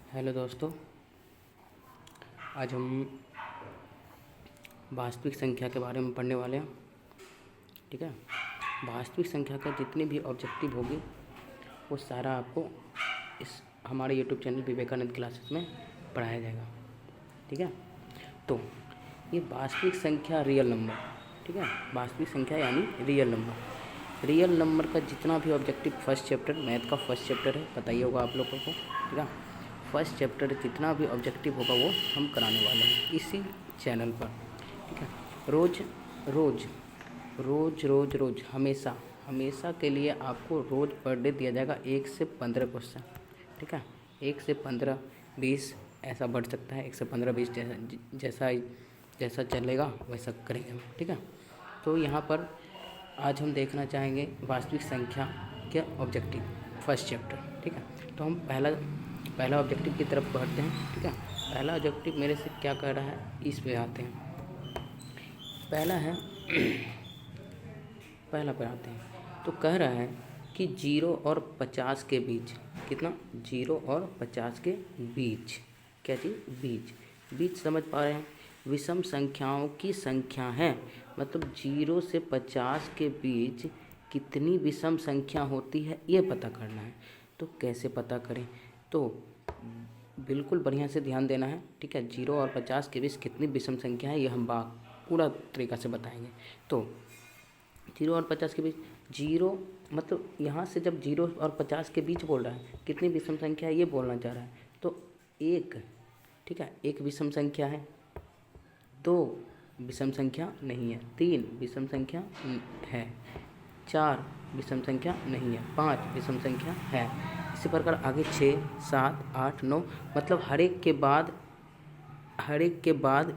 Hello दोस्तों, आज हम वास्तविक संख्या के बारे में पढ़ने वाले हैं। ठीक है। वास्तविक संख्या का जितनी भी ऑब्जेक्टिव होगी वो सारा आपको इस हमारे यूट्यूब चैनल विवेकानंद क्लासेस में पढ़ाया जाएगा। ठीक है। तो ये वास्तविक संख्या रियल नंबर, ठीक है, वास्तविक संख्या यानी रियल नंबर का जितना भी ऑब्जेक्टिव फर्स्ट चैप्टर, मैथ का फर्स्ट चैप्टर है, पता ही होगा आप लोगों को। ठीक है। फर्स्ट चैप्टर जितना भी ऑब्जेक्टिव होगा वो हम कराने वाले हैं इसी चैनल पर। ठीक है। रोज़ रोज़ रोज़ रोज़ रोज़ हमेशा के लिए आपको रोज़ पर डे दिया जाएगा 1 से 15 क्वेश्चन। ठीक है। 1 से 15, 20 ऐसा बढ़ सकता है। 1 से 15, 20 जैसा चलेगा वैसा करेंगे हम। ठीक है। तो यहाँ पर आज हम देखना चाहेंगे वास्तविक संख्या के ऑब्जेक्टिव फर्स्ट चैप्टर। ठीक है। तो हम पहला ऑब्जेक्टिव की तरफ बढ़ते हैं। ठीक है। पहला ऑब्जेक्टिव मेरे से क्या कह रहा है, इस पे आते हैं। पहला पे आते हैं। तो कह रहा है कि 0 और 50 के बीच, कितना, 0 और 50 के बीच, क्या चीज़, बीच समझ पा रहे हैं। विषम संख्याओं की संख्या है, मतलब 0 से 50 के बीच कितनी विषम संख्या होती है ये पता करना है। तो कैसे पता करें, तो बिल्कुल बढ़िया से ध्यान देना है। ठीक है। 0 और 50 के बीच कितनी विषम संख्या है ये हम पूरा तरीक़ा से बताएंगे। तो 0 और 50 के बीच, 0 मतलब यहाँ से जब 0 और 50 के बीच बोल रहा है कितनी विषम संख्या है ये बोलना चाह रहा है। तो 1, ठीक है, 1 विषम संख्या है, 2 विषम संख्या नहीं है, 3 विषम संख्या है, 4 विषम संख्या नहीं है, 5 विषम संख्या है। इसी प्रकार आगे 6, 7, 8, 9, मतलब हर एक के बाद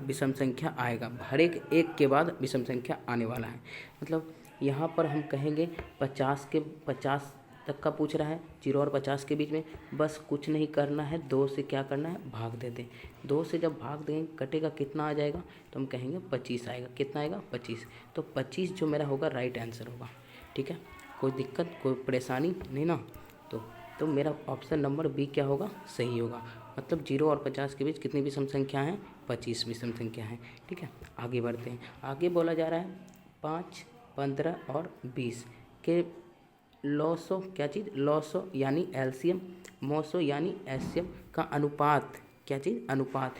विषम संख्या आएगा, हर एक के बाद विषम संख्या आने वाला है। मतलब यहाँ पर हम कहेंगे 50 तक का पूछ रहा है, 0 और 50 के बीच में, बस कुछ नहीं करना है, 2 से क्या करना है, भाग दे दें। 2 से जब भाग देंगे कटेगा कितना आ जाएगा, तो हम कहेंगे 25 आएगा। कितना आएगा, 25। तो 25 जो मेरा होगा राइट आंसर होगा। ठीक है। कोई दिक्कत, कोई परेशानी नहीं ना। तो मेरा ऑप्शन नंबर बी क्या होगा, सही होगा। मतलब 0 और 50 के बीच कितनी विषम संख्या है, 25 विषम संख्या है। ठीक है। आगे बढ़ते हैं। आगे बोला जा रहा है 5, 15 और 20 के लॉसो, क्या चीज़, लॉसो यानी एलसीएम, मोसो यानी एचसीएफ का अनुपात, क्या चीज़, अनुपात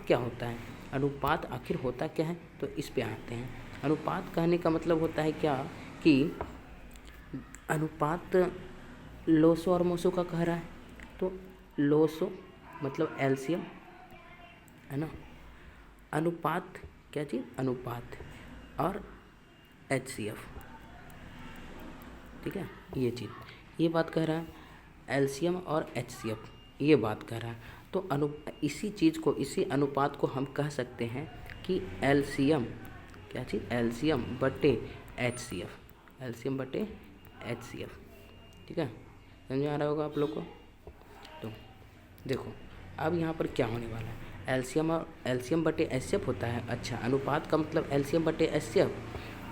क्या होता है, अनुपात आखिर होता क्या है, तो इस पे आते हैं। अनुपात कहने का मतलब होता है क्या, कि अनुपात लोसो और मोसो का कह रहा है। तो लोसो मतलब एलसीएम है ना, अनुपात क्या चीज़, अनुपात, और एचसीएफ। ठीक है। ये चीज़, ये बात कह रहा है, एलसीएम और एचसीएफ ये बात कह रहा है। तो इसी चीज़ को, इसी अनुपात को हम कह सकते हैं कि एलसीएम, क्या चीज़, एलसीएम बटे एचसीएफ, एलसीएम बटे एचसीएफ। ठीक है। समझ आ रहा होगा आप लोग को। तो देखो अब यहाँ पर क्या होने वाला है, एलसीएम बटे एचसीएफ होता है। अच्छा, अनुपात का मतलब एलसीएम बटे एचसीएफ,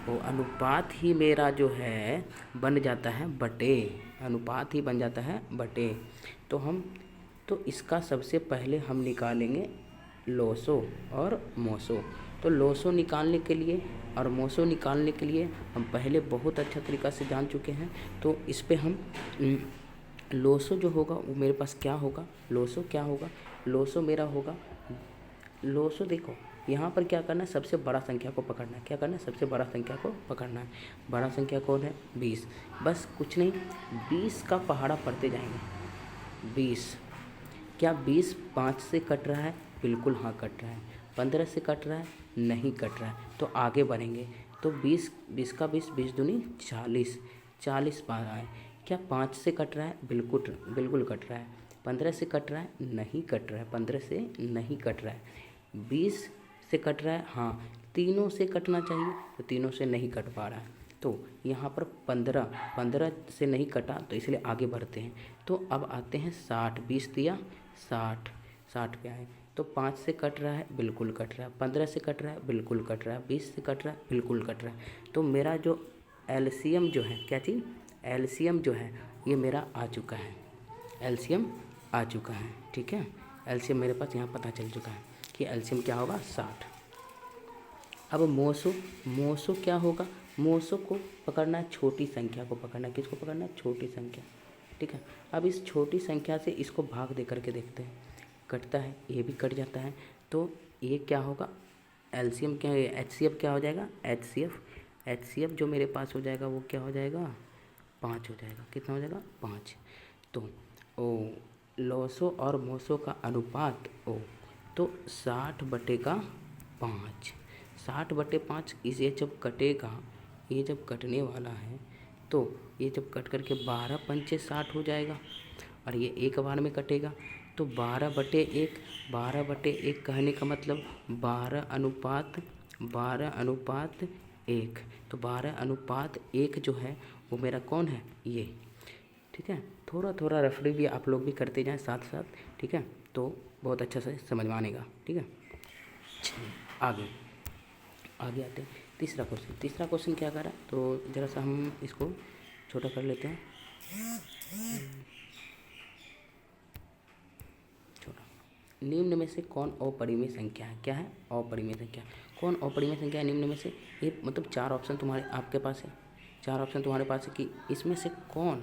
वो अनुपात ही मेरा जो है बन जाता है बटे, अनुपात ही बन जाता है बटे। तो इसका सबसे पहले हम निकालेंगे लोसो और मोसो। तो लोसो निकालने के लिए और मोसो निकालने के लिए हम पहले बहुत अच्छा तरीक़ा से जान चुके हैं। तो इस पे हम लोसो जो होगा वो मेरे पास क्या होगा, लोसो क्या होगा, लोसो मेरा होगा, लोसो देखो यहाँ पर क्या करना है, सबसे बड़ा संख्या को पकड़ना है। क्या करना है, सबसे बड़ा संख्या को पकड़ना है। बड़ा संख्या कौन है, 20। बस कुछ नहीं, 20 का पहाड़ा पढ़ते जाएंगे। 20, क्या 20 5 से कट रहा है, बिल्कुल हाँ कट रहा है। 15 से कट रहा है, नहीं कट रहा है। तो आगे बढ़ेंगे तो 20 का 20, 20 दूनी 40, 40 पार आए। क्या 5 से कट रहा है, बिल्कुल कट रहा है। 15 से कट रहा है, नहीं कट रहा है। 15 से नहीं कट रहा है। 20 से कट रहा है, हाँ, तीनों से कटना चाहिए, तो तीनों से नहीं कट पा रहा है। तो यहाँ पर 15 से नहीं कटा, तो इसलिए आगे बढ़ते हैं। तो अब आते हैं 60, 20 दिया 60 पे आए। तो 5 से कट रहा है, बिल्कुल कट रहा है। 15 से कट रहा है, बिल्कुल कट रहा है। 20 से कट रहा है, बिल्कुल कट रहा है। तो मेरा जो एलसीएम जो है, क्या चीज़, एलसीएम जो है ये मेरा आ चुका है, एलसीएम आ चुका है। ठीक है, एलसीएम मेरे पास यहाँ पता चल चुका है कि एलसीएम क्या होगा 60। अब मोसो क्या होगा, मोसो को पकड़ना है, छोटी संख्या को पकड़ना है। किसको पकड़ना है, छोटी संख्या। ठीक है, अब इस छोटी संख्या से इसको भाग दे करके देखते हैं, कटता है, ये भी कट जाता है, तो ये क्या होगा, एलसीएम क्या है, एचसीएफ क्या हो जाएगा, एचसीएफ जो मेरे पास हो जाएगा वो क्या हो जाएगा, 5 हो जाएगा। कितना हो जाएगा, 5। तो ओ लोसो और मोसो का अनुपात ओ, तो 60/5। 60/5 इसे जब कटेगा, ये जब कटने वाला है तो ये जब कट करके 12 पंचे 60 हो जाएगा, और ये एक बार में कटेगा तो 12/1। 12/1 कहने का मतलब 12:1। तो 12:1 जो है वो मेरा कौन है, ये। ठीक है, थोड़ा थोड़ा रेफरी भी आप लोग भी करते जाएं साथ साथ। ठीक है, तो बहुत अच्छा से समझ में आनेगा। ठीक है, चलिए आगे आते हैं। तीसरा क्वेश्चन क्या कर रहा है, तो ज़रा सा हम इसको छोटा कर लेते हैं। निम्न में से कौन अपरिमेय संख्या है, क्या है, अपरिमेय संख्या। कौन अपरिमेय संख्या है निम्न में से, ये मतलब 4 ऑप्शन तुम्हारे आपके पास है, 4 ऑप्शन तुम्हारे पास है कि इसमें से कौन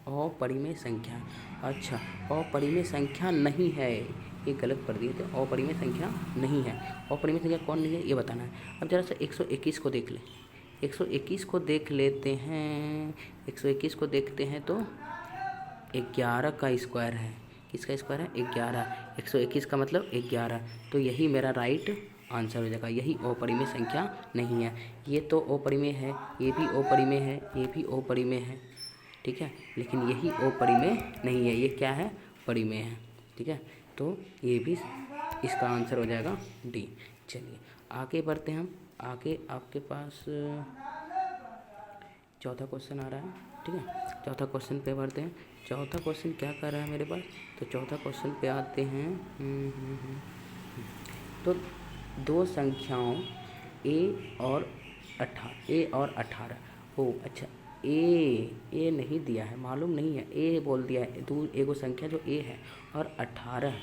अपरिमेय संख्या है। अच्छा, अपरिमेय संख्या नहीं है, ये गलत पढ़ दिए थे, अपरिमेय संख्या नहीं है। अपरिमेय संख्या कौन नहीं है ये बताना है। अब जरा सा 121 को देख ले, 121 को देख लेते हैं। 121 को देखते हैं तो 11 का स्क्वायर है। किसका स्क्वायर है, 11। 121 का मतलब 11, तो यही मेरा राइट आंसर हो जाएगा। यही अपरिमेय संख्या नहीं है। ये तो अपरिमेय है, ये भी अपरिमेय है, ये भी अपरिमेय है। ठीक है, लेकिन यही अपरिमेय नहीं है, ये क्या है, परिमेय है। ठीक है, तो ये भी इसका आंसर हो जाएगा डी। चलिए आगे बढ़ते हैं हम। आगे आपके पास चौथा क्वेश्चन आ रहा है। ठीक है, चौथा क्वेश्चन पे बढ़ते हैं। चौथा क्वेश्चन क्या कर रहा है मेरे पास, तो चौथा क्वेश्चन पे आते हैं। तो दो संख्याओं ए और 18। ओ अच्छा, ए नहीं दिया है, मालूम नहीं है, ए बोल दिया है। दो एगो संख्या जो ए है और 18,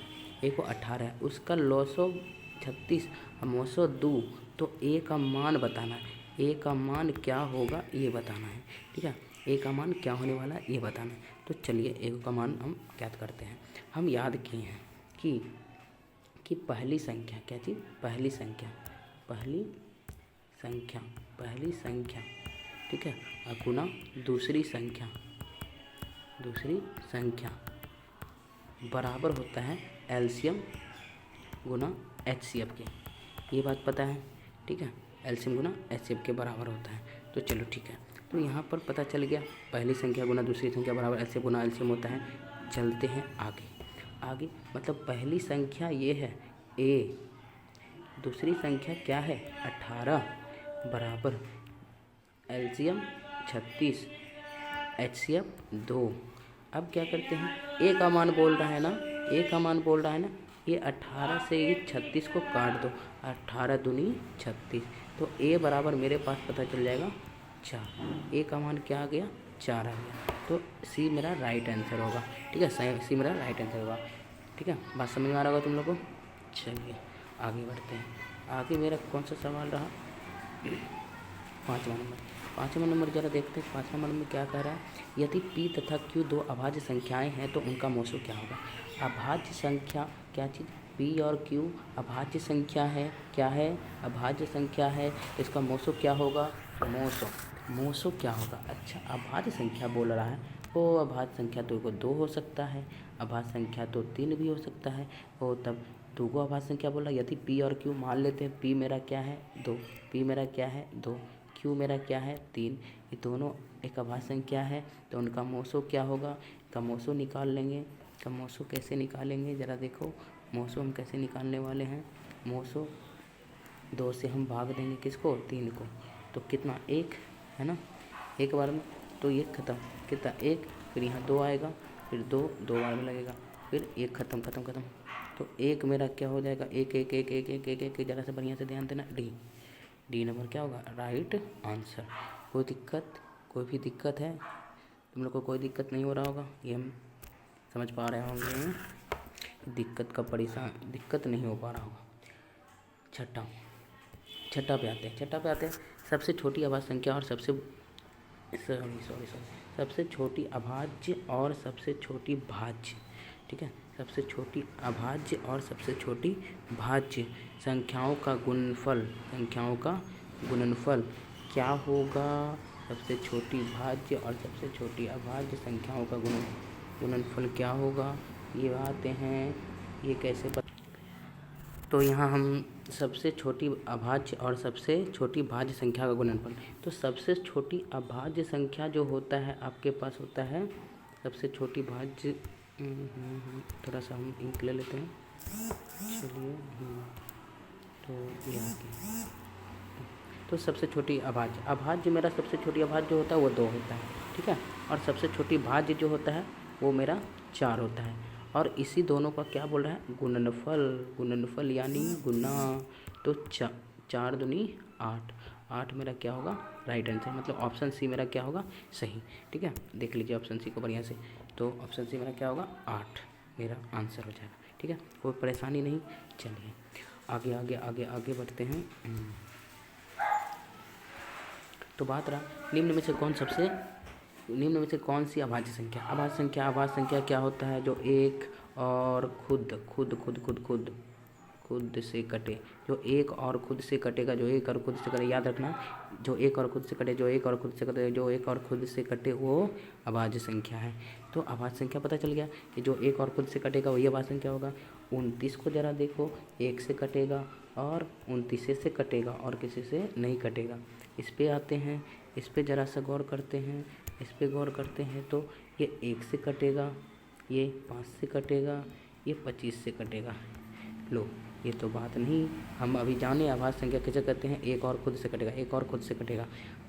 ए को 18 है, उसका 936 हमोसो 2, तो ए का मान बताना है। ए का मान क्या होगा ये बताना है। ठीक है, ए का मान क्या होने वाला है ये बताना है। तो चलिए ए का मान हम ज्ञात करते हैं। हम याद किए हैं कि पहली संख्या क्या चीज़, पहली संख्या ठीक है, गुना दूसरी संख्या बराबर होता है एलसीएम गुना एचसीएफ के। ये बात पता है। ठीक है, एलसीएम गुना एचसीएफ के बराबर होता है। तो चलो ठीक है, तो यहाँ पर पता चल गया पहली संख्या गुना दूसरी संख्या बराबर एलसीएम गुना एलसीएम होता है। चलते हैं आगे मतलब पहली संख्या ये है ए, दूसरी संख्या क्या है 18 बराबर एलसीएम 36 एचसीएफ 2। अब क्या करते हैं, ए का मान बोल रहा है ना, ये 18 से ये 36 को काट दो, 18 दूनी 36, तो ए बराबर मेरे पास पता चल जाएगा 4। ए का मान क्या आ गया, 4 आ गया, तो सी मेरा राइट आंसर होगा। ठीक है, सी मेरा राइट आंसर होगा। ठीक है, बात समझ में आ रहा होगा तुम लोग को। चलिए आगे बढ़ते हैं। आगे मेरा कौन सा सवाल रहा, 5वां नंबर जरा देखते हैं। 5वां नंबर में क्या कह रहा है, यदि p तथा q दो अभाज्य संख्याएं हैं तो उनका मोसो क्या होगा। अभाज्य संख्या क्या चीज़, p और q अभाज्य संख्या है, क्या है, अभाज्य संख्या है, तो इसका मोसो क्या होगा, मोसो क्या होगा। अच्छा, अभाज्य संख्या बोल रहा है, वो अभाज्य संख्या तो को 2 हो सकता है, अभाज्य संख्या तो 3 भी हो सकता है, वो तब 2 को अभाज्य संख्या बोला। यदि p और q मान लेते हैं, p मेरा क्या है 2, p मेरा क्या है 2, q मेरा क्या है 3, ये दोनों एक अभाज्य संख्या है, तो उनका मोसो क्या होगा, का मोसो निकाल लेंगे। का मोसो कैसे निकालेंगे ज़रा देखो, मोसो हम कैसे निकालने वाले हैं। मोसो 2 से हम भाग देंगे किसको, 3 को, तो कितना 1 है ना, एक बार में, तो ये ख़त्म, कितना 1, फिर यहाँ 2 आएगा, फिर 2 बार में लगेगा, फिर 1 ख़त्म, तो 1 मेरा क्या हो जाएगा, 1 ज़रा से बढ़िया से ध्यान देना, डी नंबर क्या होगा, राइट आंसर। कोई भी दिक्कत है तुम लोग को, कोई दिक्कत नहीं हो रहा होगा, ये हम समझ पा रहे होंगे। दिक्कत नहीं हो पा रहा होगा। छठा पे आते हैं सबसे छोटी अभाज्य संख्या और सबसे छोटी अभाज्य और सबसे छोटी भाज्य। ठीक है, सबसे छोटी अभाज्य और सबसे छोटी भाज्य संख्याओं का गुणनफल क्या होगा? सबसे छोटी भाज्य और सबसे छोटी अभाज्य संख्याओं का गुणनफल क्या होगा? ये आते हैं, ये कैसे तो यहाँ हम सबसे छोटी अभाज्य और सबसे छोटी भाज्य संख्या का गुणनफल। तो सबसे छोटी अभाज्य संख्या जो होता है आपके पास होता है सबसे छोटी भाज्य। थोड़ा सा हम इंक ले लेते हैं, चलिए। तो ये आगे तो सबसे छोटी अभाज्य मेरा सबसे छोटी अभाज्य जो होता है वो 2 होता है। ठीक है, और सबसे छोटी भाज्य जो होता है वो मेरा 4 होता है। और इसी दोनों का क्या बोल रहा है? गुणनफल यानी गुना। तो 4 दूनी 8 मेरा क्या होगा? राइट आंसर, मतलब ऑप्शन सी मेरा क्या होगा? सही। ठीक है, देख लीजिए ऑप्शन सी को बढ़िया से। तो ऑप्शन सी मेरा क्या होगा? 8 मेरा आंसर हो जाएगा। ठीक है, कोई परेशानी नहीं। चलिए आगे बढ़ते हैं। तो बात रहा निम्न में से कौन सी अभाज्य संख्या क्या होता है? जो एक और खुद से कटे, जो एक और खुद से कटेगा, याद रखना, जो एक और खुद से कटे वो अभाज्य संख्या है। तो अभाज्य संख्या पता चल गया कि जो एक और खुद से कटेगा वही अभाज्य संख्या होगा। 29 को जरा देखो, 1 से कटेगा और 29 से कटेगा और किसी से नहीं कटेगा। इस पे आते हैं, इस पे ज़रा सा गौर करते हैं। तो ये 1 से कटेगा, ये 5 से कटेगा, ये 25 से कटेगा। लो, ये तो बात नहीं। हम अभी जाने अभाज्य संख्या कैसे कहते हैं? एक और खुद से कटेगा,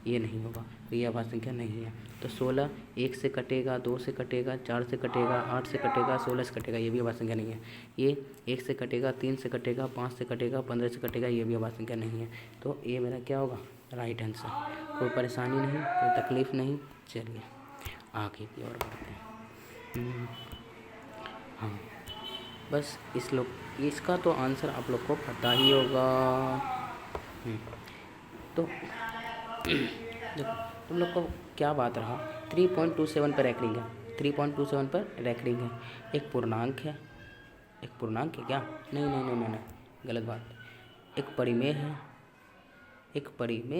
ये नहीं होगा, तो ये अभाज्य संख्या नहीं है। तो 16 1 से कटेगा, 2 से कटेगा, 4 से कटेगा, 8 से कटेगा, 16 से कटेगा, ये भी अभाज्य संख्या नहीं है। ये 1 से कटेगा, 3 से कटेगा, 5 से कटेगा, 15 से कटेगा, ये भी अभाज्य संख्या नहीं है। तो ये मेरा क्या होगा? Right answer. कोई परेशानी नहीं, कोई तकलीफ़ नहीं। चलिए आगे की ओर बढ़ते हैं। हाँ, बस इसका तो आंसर आप लोग को पता ही होगा। तो देखो, तुम लोग को क्या बात रहा, 3.27 पर रैंकरिंग है। एक पूर्णांक है क्या? नहीं, गलत बात। एक परिमेय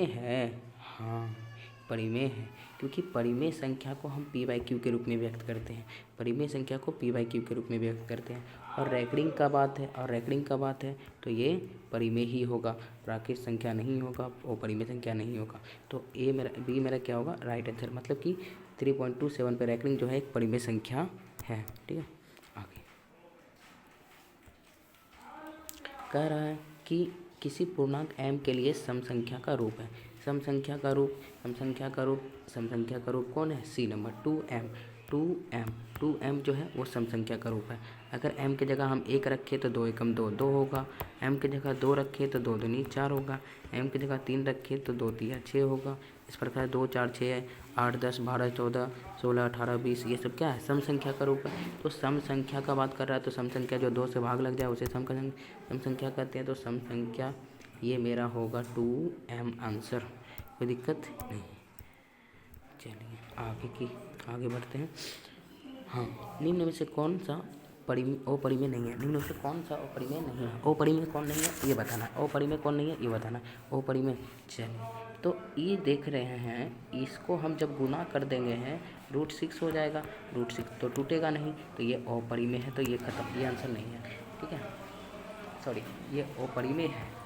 है। हाँ, परिमेय है, क्योंकि परिमेय संख्या को हम p/q के रूप में व्यक्त करते हैं। और रैंकरिंग का बात है तो ये परिमेय ही होगा, प्राकृत संख्या नहीं होगा, वो परिमेय संख्या नहीं होगा। तो बी मेरा क्या होगा? राइट आंसर, मतलब कि 3.27 पर रैंकरिंग जो है एक परिमेय संख्या है। ठीक है, आगे कह रहा है कि किसी पूर्णांक m के लिए सम संख्या का रूप है। सम संख्या का रूप कौन है? सी नंबर 2m जो है वो सम संख्या का रूप है। अगर m की जगह हम 1 रखें तो 2 एकम 2 होगा। m की जगह 2 रखें तो 2 दूनी 4 होगा। m की जगह 3 रखें तो 2 तिया 6 होगा। इस प्रकार 2 4 6 8 10 12 14 16 18 20 ये सब क्या है? सम संख्या का रूप है। तो सम संख्या का बात कर रहा है, तो सम संख्या जो 2 से भाग लग जाए उसे सम संख्या कहते हैं। तो सम संख्या ये मेरा होगा 2m आंसर, कोई दिक्कत नहीं। चलिए आगे बढ़ते हैं। हाँ, निम्न में से कौन सा अपरिमेय नहीं है? अपरिमेय कौन नहीं है ये बताना। अपरिमेय चलिए, तो ये देख रहे हैं, इसको हम जब गुना कर देंगे हैं √6 हो जाएगा। √6 तो टूटेगा नहीं, तो ये अपरिमेय है, तो ये खत्म, ये आंसर नहीं है। ठीक है, सॉरी, ये अपरिमेय है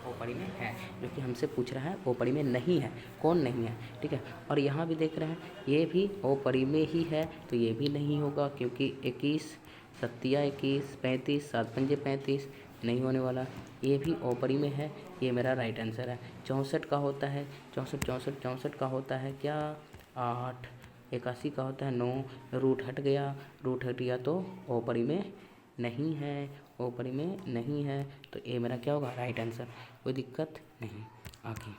जो कि हमसे पूछ रहा है। अपरिमेय नहीं है, कौन नहीं है? ठीक है, और यहाँ भी देख रहे हैं ये भी अपरिमेय ही है, तो ये भी नहीं होगा, क्योंकि 21 7 21 35 7 5 35 नहीं होने वाला। ये भी अपरिमेय है, ये मेरा राइट आंसर है। 64 का होता है 64 का होता है क्या? 8। 81 का होता है 9। रूट हट गया तो अपरिमेय नहीं है, तो ये मेरा क्या होगा? राइट आंसर, कोई दिक्कत नहीं। आगे